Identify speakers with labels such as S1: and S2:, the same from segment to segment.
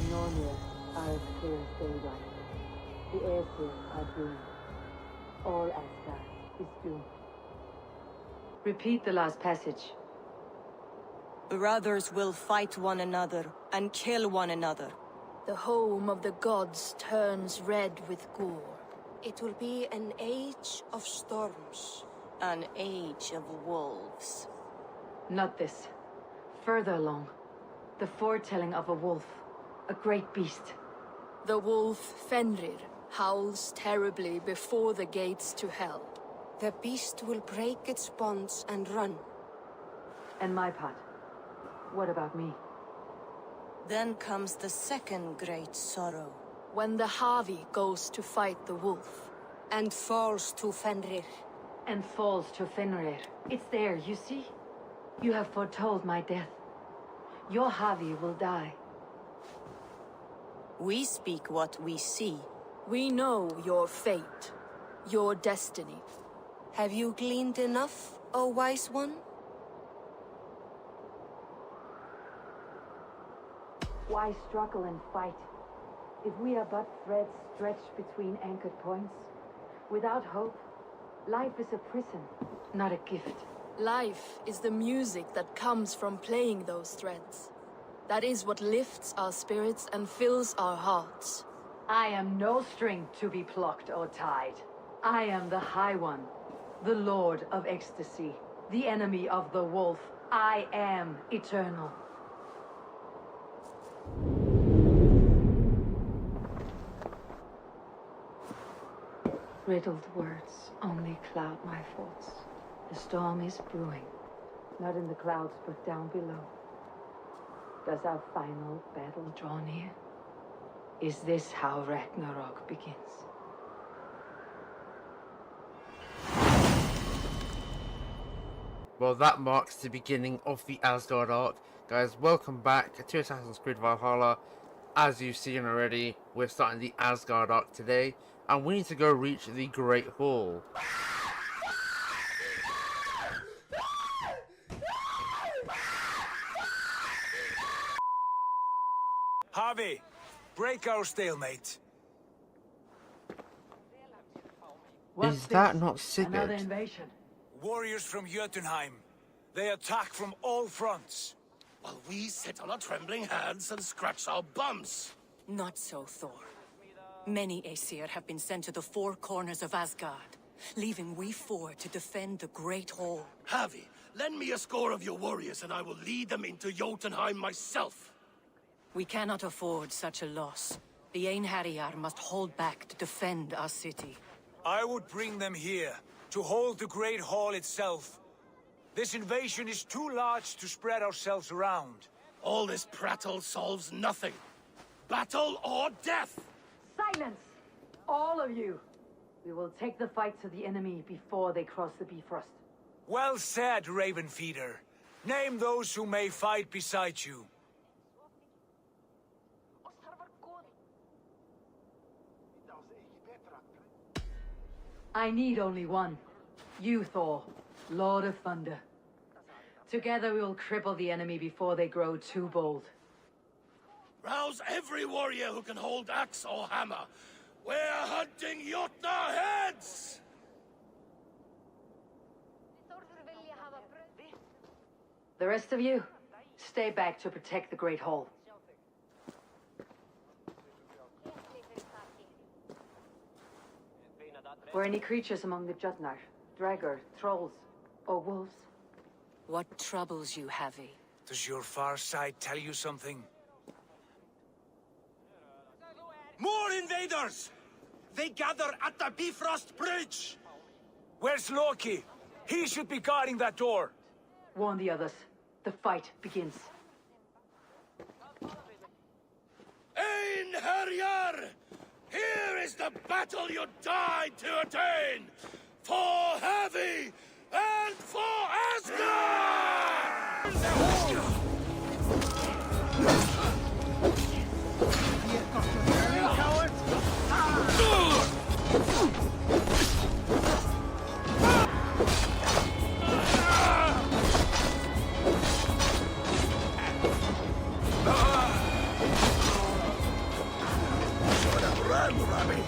S1: Nornir are as clear as daylight. The Aesir are doomed. All Asgard is doomed. Repeat the last passage.
S2: Brothers will fight one another and kill one another.
S3: The home of the gods turns red with gore.
S4: It will be an age of storms.
S2: An age of wolves.
S1: Not this. Further along. The foretelling of a wolf. A great beast.
S3: The wolf Fenrir howls terribly before the gates to hell.
S4: The beast will break its bonds and run.
S1: And my part. What about me?
S2: Then comes the second great sorrow.
S3: When the Havi goes to fight the wolf.
S4: And falls to Fenrir.
S1: And falls to Fenrir. It's there, you see? You have foretold my death. Your Havi will die.
S2: We speak what we see.
S3: We know your fate. Your destiny.
S4: Have you gleaned enough, O wise one?
S1: Why struggle and fight? If we are but threads stretched between anchored points, without hope, life is a prison, not a gift.
S3: Life is the music that comes from playing those threads. That is what lifts our spirits and fills our hearts.
S1: I am no string to be plucked or tied. I am the High One, the Lord of Ecstasy, the enemy of the wolf. I am eternal. Riddled words only cloud my thoughts. The storm is brewing, not in the clouds, but down below. Does our final battle draw near? Is this how Ragnarok begins?
S5: Well, that marks the beginning of the Asgard arc. Guys, welcome back to Assassin's Creed Valhalla. As you've seen already, we're starting the Asgard arc today, and we need to go reach the Great Hall.
S6: Harvey, break our stalemate.
S1: What's
S5: Is that
S1: this?
S5: not
S1: Another
S5: Sigurd?
S1: invasion.
S6: Warriors from Jotunheim. They attack from all fronts.
S7: While we sit on our trembling hands and scratch our bums.
S2: Not so, Thor. Many Aesir have been sent to the four corners of Asgard, leaving we four to defend the Great Hall.
S7: Harvey, lend me a score of your warriors and I will lead them into Jotunheim myself.
S2: We cannot afford such a loss. The Einherjar must hold back to defend our city.
S6: I would bring them here, to hold the Great Hall itself. This invasion is too large to spread ourselves around.
S7: All this prattle solves nothing. Battle or death!
S1: Silence! All of you! We will take the fight to the enemy before they cross the Bifrost.
S6: Well said, Ravenfeeder. Name those who may fight beside you.
S1: I need only one. You, Thor, Lord of Thunder. Together we will cripple the enemy before they grow too bold.
S7: Rouse every warrior who can hold axe or hammer. We're hunting Jotnar heads!
S1: The rest of you, stay back to protect the Great Hall. Were any creatures among the Jotnar? Draugr, trolls, or wolves?
S2: What troubles you, Havi?
S6: Does your far side tell you something?
S7: More invaders! They gather at the Bifrost Bridge!
S6: Where's Loki? He should be guarding that door.
S1: Warn the others. The fight begins.
S7: Einherjar! Here is the battle you died to attain! For Havi and for Asgard! Learn from it!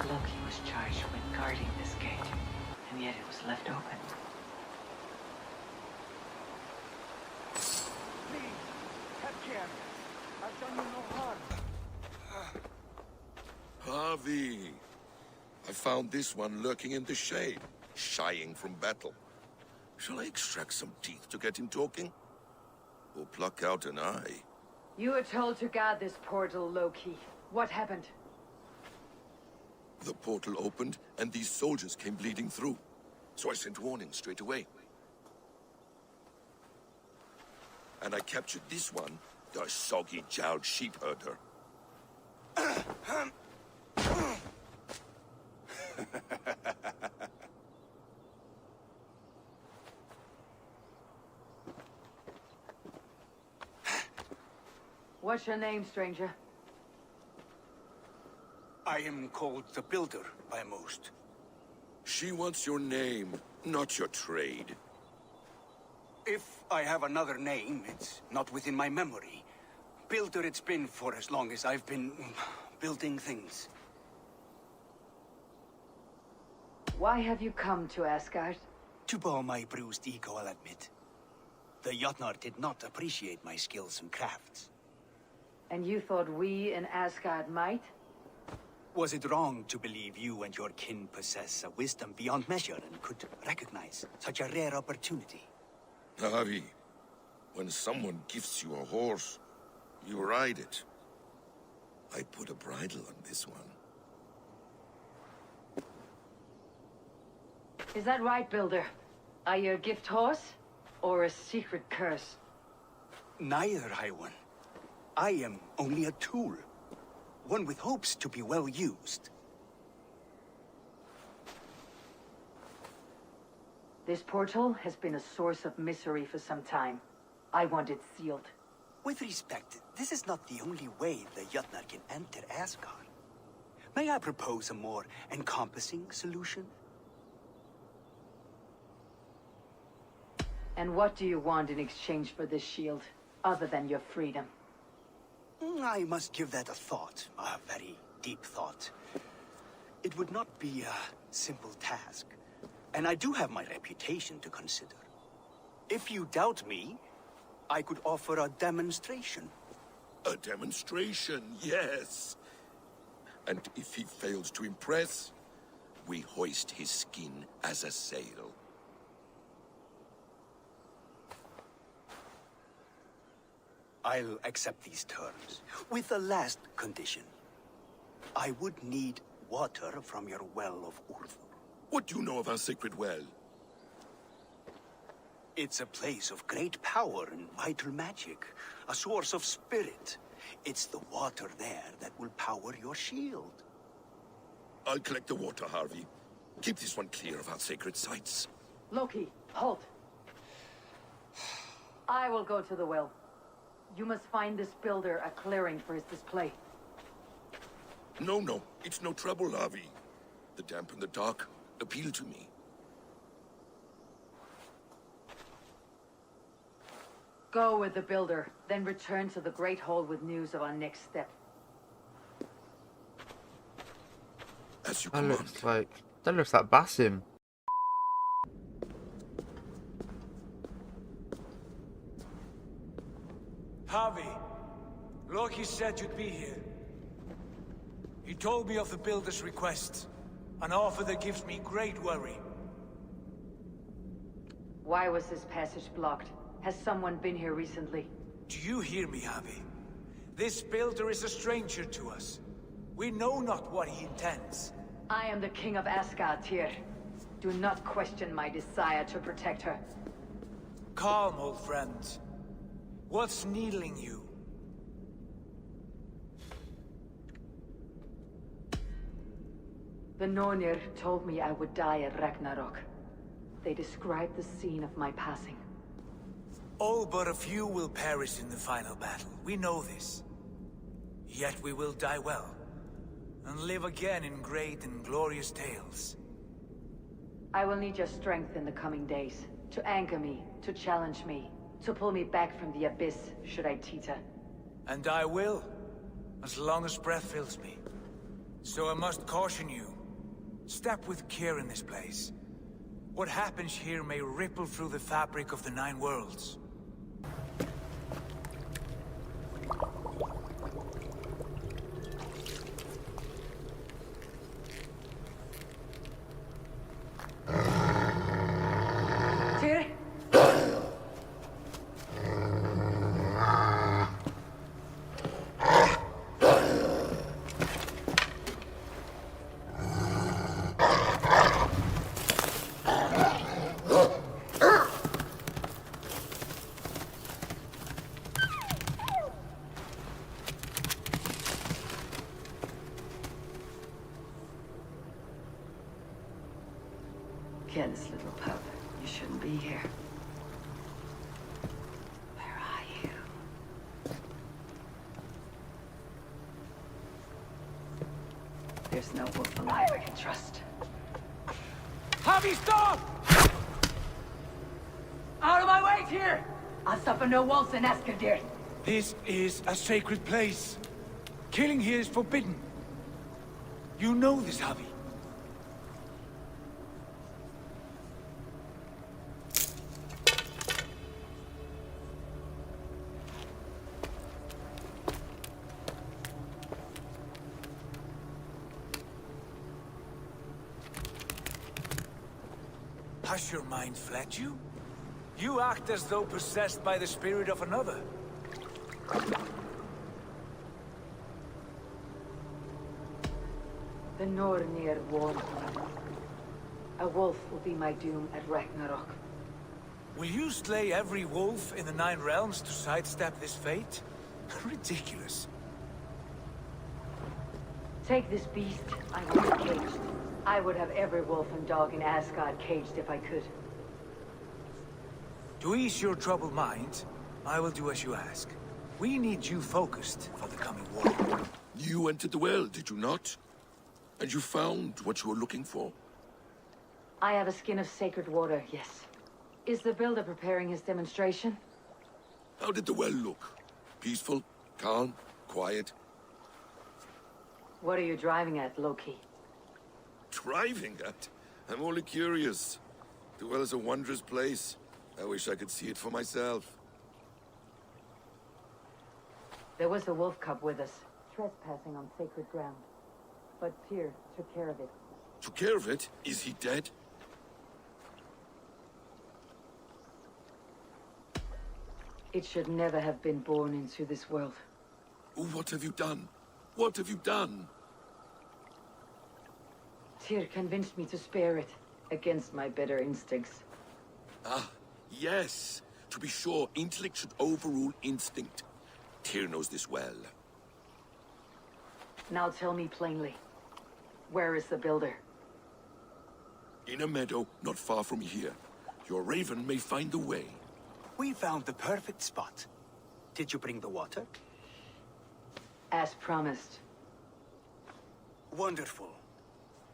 S1: Loki was charged with guarding this gate, and yet it was left open.
S7: Harvey, I found this one lurking in the shade, shying from battle. Shall I extract some teeth to get him talking? Or pluck out an eye?
S1: You were told to guard this portal, Loki. What happened?
S7: The portal opened, and these soldiers came bleeding through. So I sent warning straight away. And I captured this one, the soggy-jowled sheep herder.
S1: What's your name, stranger?
S6: I am called the Builder by most.
S7: She wants your name, not your trade.
S6: If I have another name, it's not within my memory. Builder it's been for as long as I've been building things.
S1: Why have you come to Asgard?
S6: To bow my bruised ego, I'll admit. The Jotnar did not appreciate my skills and crafts.
S1: And you thought we in Asgard might?
S6: Was it wrong to believe you and your kin possess a wisdom beyond measure and could recognize such a rare opportunity?
S7: Harvey, when someone gifts you a horse, you ride it. I put a bridle on this one.
S1: Is that right, Builder? Are you a gift horse? Or a secret curse?
S6: Neither, High One. I am only a tool. One with hopes to be well used.
S1: This portal has been a source of misery for some time. I want it sealed.
S6: With respect, this is not the only way the Jotnar can enter Asgard. May I propose a more encompassing solution?
S1: And what do you want in exchange for this shield, other than your freedom?
S6: I must give that a thought, a very deep thought. It would not be a simple task, and I do have my reputation to consider. If you doubt me, I could offer a demonstration.
S7: A demonstration, yes. And if he fails to impress, we hoist his skin as a sail.
S6: I'll accept these terms, with a last condition. I would need water from your well of Urthur.
S7: What do you know of our sacred well?
S6: It's a place of great power and vital magic, a source of spirit. It's the water there that will power your shield.
S7: I'll collect the water, Harvey. Keep this one clear of our sacred sites.
S1: Loki, halt! I will go to the well. You must find this builder a clearing for his display.
S7: No, it's no trouble, Harvey. The damp and the dark appeal to me.
S1: Go with the builder, then return to the Great Hall with news of our next step.
S7: As you
S5: That
S7: command.
S5: looks like Basim.
S6: Harvey, Loki said you'd be here. He told me of the Builder's request, an offer that gives me great worry.
S1: Why was this passage blocked? Has someone been here recently?
S6: Do you hear me, Harvey? This Builder is a stranger to us. We know not what he intends.
S1: I am the King of Asgard, Tyr. Do not question my desire to protect her.
S6: Calm, old friend. What's needling you?
S1: The Nornir told me I would die at Ragnarok. They describe the scene of my passing.
S8: All but a few will perish in the final battle. We know this. Yet we will die well, and live again in great and glorious tales.
S1: I will need your strength in the coming days. To anchor me, to challenge me, to pull me back from the abyss, should I teeter.
S8: And I will, as long as breath fills me. So I must caution you. Step with care in this place. What happens here may ripple through the fabric of the Nine Worlds.
S1: Tyr? Careless little pup. You shouldn't be here. Where are you? There's no wolf alive I can trust.
S8: Javi, stop!
S1: Out of my way, Tyr! I'll suffer no wolves in Asgard.
S8: This is a sacred place. Killing here is forbidden. You know this, Javi. Has your mind fled you? You act as though possessed by the spirit of another.
S1: The Nornir warned me. A wolf will be my doom at Ragnarok.
S8: Will you slay every wolf in the Nine Realms to sidestep this fate? Ridiculous.
S1: Take this beast. I want it caged. I would have every wolf and dog in Asgard caged if I could.
S8: To ease your troubled mind, I will do as you ask. We need you focused for the coming war.
S7: You entered the well, did you not? And you found what you were looking for?
S1: I have a skin of sacred water, yes. Is the builder preparing his demonstration?
S7: How did the well look? Peaceful? Calm? Quiet?
S1: What are you driving at, Loki?
S7: Driving at? I'm only curious. The well is a wondrous place. I wish I could see it for myself.
S1: There was a wolf cub with us, trespassing on sacred ground. But Tyr took care of it.
S7: Took care of it? Is he dead?
S1: It should never have been born into this world.
S7: What have you done? What have you done?
S1: Tyr convinced me to spare it, against my better instincts.
S7: Ah, yes. To be sure, intellect should overrule instinct. Tyr knows this well.
S1: Now tell me plainly, where is the builder?
S7: In a meadow not far from here. Your raven may find the way.
S6: We found the perfect spot. Did you bring the water?
S1: As promised.
S6: Wonderful.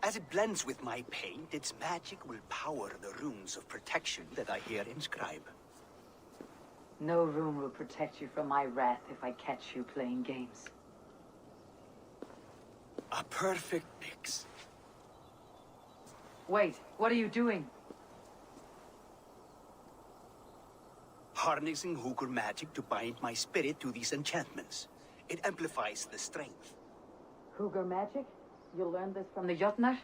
S6: As it blends with my paint, its magic will power the runes of protection that I here inscribe.
S1: No rune will protect you from my wrath if I catch you playing games.
S6: A perfect mix.
S1: Wait, what are you doing?
S6: Harnessing Hugr magic to bind my spirit to these enchantments. It amplifies the strength.
S1: Hugr magic? You learned this from the Jotnar?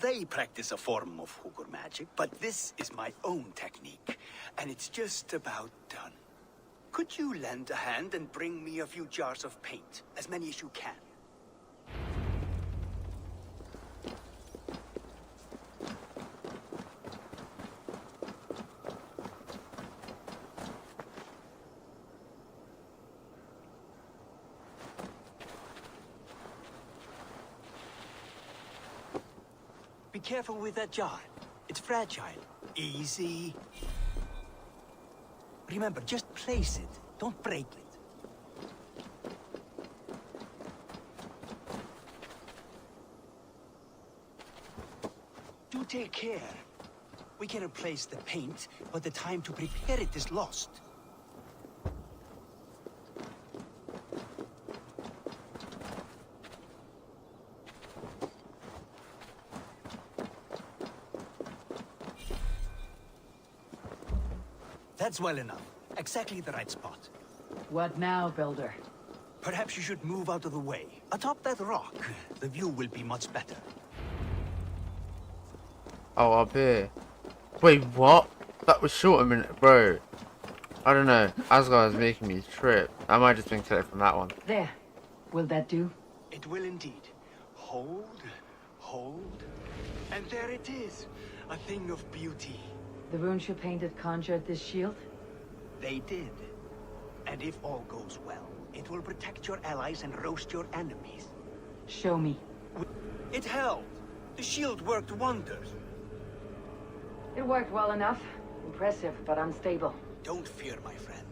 S6: They practice a form of Hugr magic, but this is my own technique, and it's just about done. Could you lend a hand and bring me a few jars of paint? As many as you can. Be careful with that jar. It's fragile. Easy. Remember, just place it. Don't break it. Do take care. We can replace the paint, but the time to prepare it is lost. That's well enough. Exactly the right spot.
S1: What now, Builder?
S6: Perhaps you should move out of the way. Atop that rock, the view will be much better.
S5: Oh, up here. Wait, what? That was short a minute, bro. I don't know. Asgard is making me trip. I might just been cut from that one.
S1: There. Will that do?
S6: It will indeed. Hold, hold, and there it is. A thing of beauty.
S1: The runes you painted conjured this shield?
S6: They did. And if all goes well, it will protect your allies and roast your enemies.
S1: Show me.
S6: It held. The shield worked wonders.
S1: It worked well enough. Impressive, but unstable.
S6: Don't fear, my friend.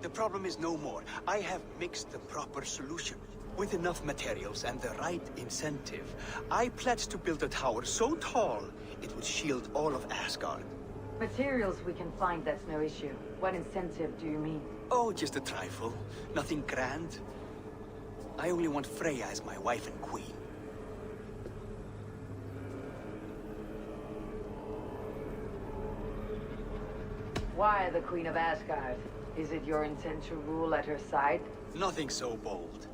S6: The problem is no more. I have mixed the proper solution. With enough materials and the right incentive, I pledge to build a tower so tall, it would shield all of Asgard.
S1: Materials we can find, that's no issue. What incentive do you mean?
S6: Oh, just a trifle. Nothing grand. I only want Freya as my wife and queen.
S1: Why the Queen of Asgard? Is it your intent to rule at her side?
S6: Nothing so bold.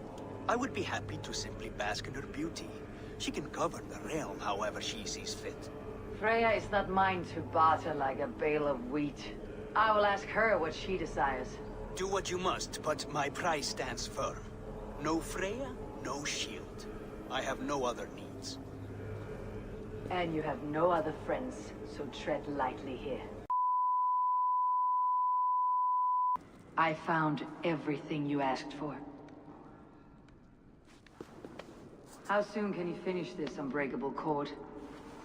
S6: I would be happy to simply bask in her beauty. She can govern the realm however she sees fit.
S1: Freya is not mine to barter like a bale of wheat. I will ask her what she desires.
S6: Do what you must, but my price stands firm. No Freya, no shield. I have no other needs.
S1: And you have no other friends, so tread lightly here. I found everything you asked for. How soon can you finish this unbreakable cord?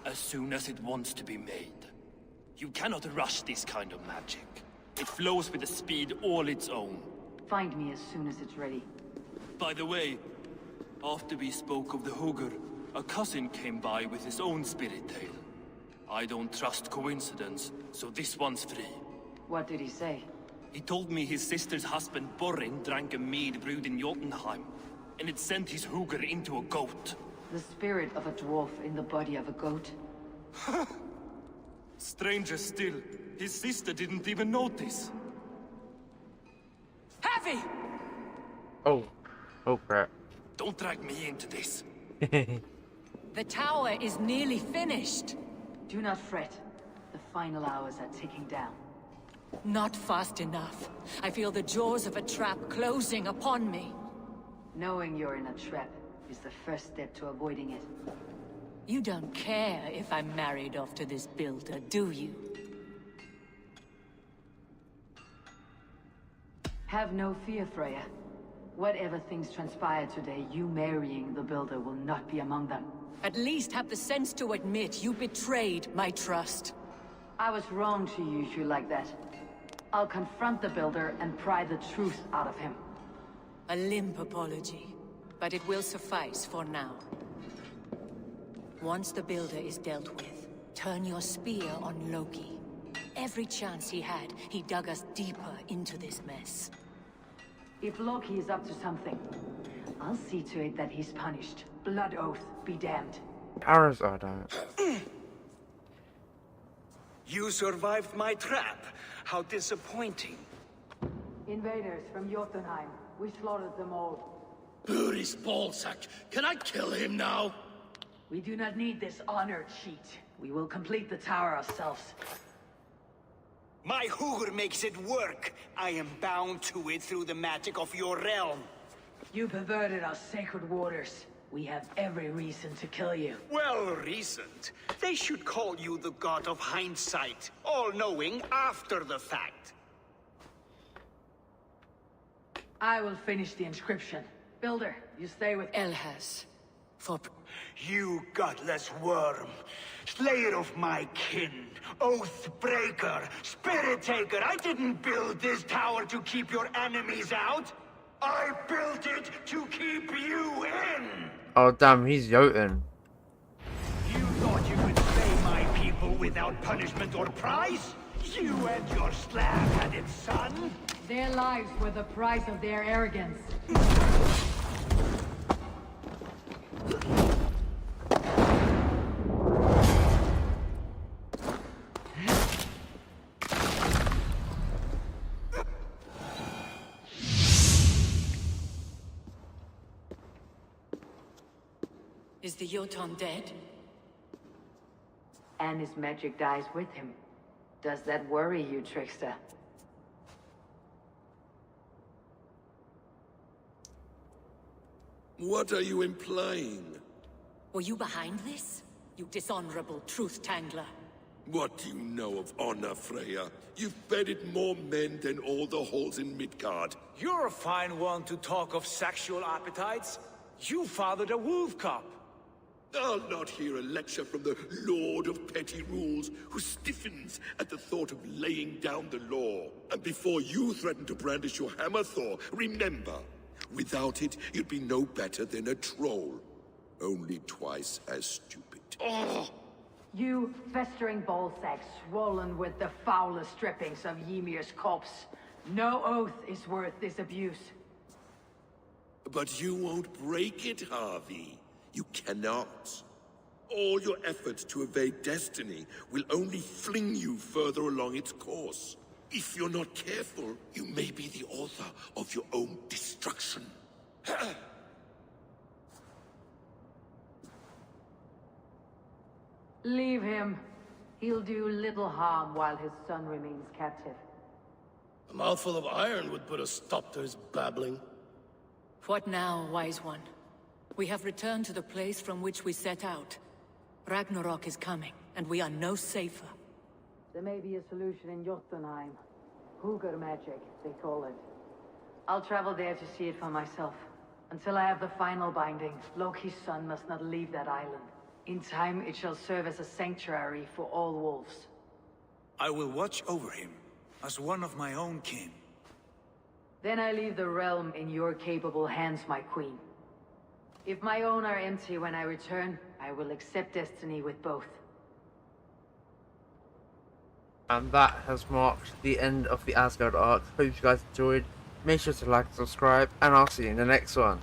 S9: As soon as it wants to be made. You cannot rush this kind of magic. It flows with a speed all its own.
S1: Find me as soon as it's ready.
S9: By the way, after we spoke of the Hugr, a cousin came by with his own spirit tale. I don't trust coincidence, so this one's free.
S1: What did he say?
S9: He told me his sister's husband Borin drank a mead brewed in Jotunheim, and it sent his Hugr into a goat.
S1: The spirit of a dwarf in the body of a goat?
S9: Stranger still, his sister didn't even notice. Heavy!
S5: Oh. Oh, crap.
S9: Don't drag me into this.
S2: The tower is nearly finished.
S1: Do not fret. The final hours are ticking down.
S2: Not fast enough. I feel the jaws of a trap closing upon me.
S1: Knowing you're in a trap is the first step to avoiding it.
S2: You don't care if I'm married off to this builder, do you?
S1: Have no fear, Freya. Whatever things transpire today, you marrying the builder will not be among them.
S2: At least have the sense to admit you betrayed my trust.
S1: I was wrong to use you like that. I'll confront the builder and pry the truth out of him.
S2: A limp apology, but it will suffice for now. Once the builder is dealt with, turn your spear on Loki. Every chance he had, he dug us deeper into this mess.
S1: If Loki is up to something, I'll see to it that he's punished. Blood oath be damned.
S5: Arrows are down.
S6: You survived my trap. How disappointing.
S1: Invaders from Jotunheim. We slaughtered them all.
S9: Booty's ballsack. Can I kill him now?
S1: We do not need this honor cheat. We will complete the tower ourselves.
S6: My Hugr makes it work. I am bound to it through the magic of your realm.
S1: You perverted our sacred waters. We have every reason to kill you.
S6: Well reasoned. They should call you the god of hindsight, all-knowing after the fact.
S1: I will finish the inscription. Builder, you stay with...
S2: Elhas. For...
S6: You godless worm, slayer of my kin, oath breaker, spirit taker. I didn't build this tower to keep your enemies out. I built it to keep you in.
S5: Oh damn, he's Jotun.
S6: You thought you could slay my people without punishment or prize? You and your slab-headed son?
S1: Their lives were the price of their arrogance.
S2: Is the Jotun dead?
S1: And his magic dies with him. Does that worry you, trickster?
S7: What are you implying?
S2: Were you behind this? You dishonorable truth-tangler.
S7: What do you know of honor, Freya? You've bedded more men than all the halls in Midgard.
S8: You're a fine one to talk of sexual appetites. You fathered a wolf cub.
S7: I'll not hear a lecture from the Lord of Petty Rules, who stiffens at the thought of laying down the law. And before you threaten to brandish your hammer, Thor, remember, without it, you'd be no better than a troll. Only twice as stupid. Oh!
S1: You festering ballsack swollen with the foulest drippings of Ymir's corpse. No oath is worth this abuse.
S7: But you won't break it, Harvey. You cannot. All your efforts to evade destiny will only fling you further along its course. If you're not careful, you may be the author of your own destruction.
S1: Leave him. He'll do little harm while his son remains captive.
S10: A mouthful of iron would put a stop to his babbling.
S2: What now, wise one? We have returned to the place from which we set out. Ragnarok is coming, and we are no safer.
S1: There may be a solution in Jotunheim. Hugr magic, they call it. I'll travel there to see it for myself. Until I have the final binding, Loki's son must not leave that island. In time, it shall serve as a sanctuary for all wolves.
S8: I will watch over him, as one of my own kin.
S1: Then I leave the realm in your capable hands, my queen. If my own are empty when I return, I will accept destiny with both.
S5: And that has marked the end of the Asgard arc. Hope you guys enjoyed. Make sure to like and subscribe, and I'll see you in the next one.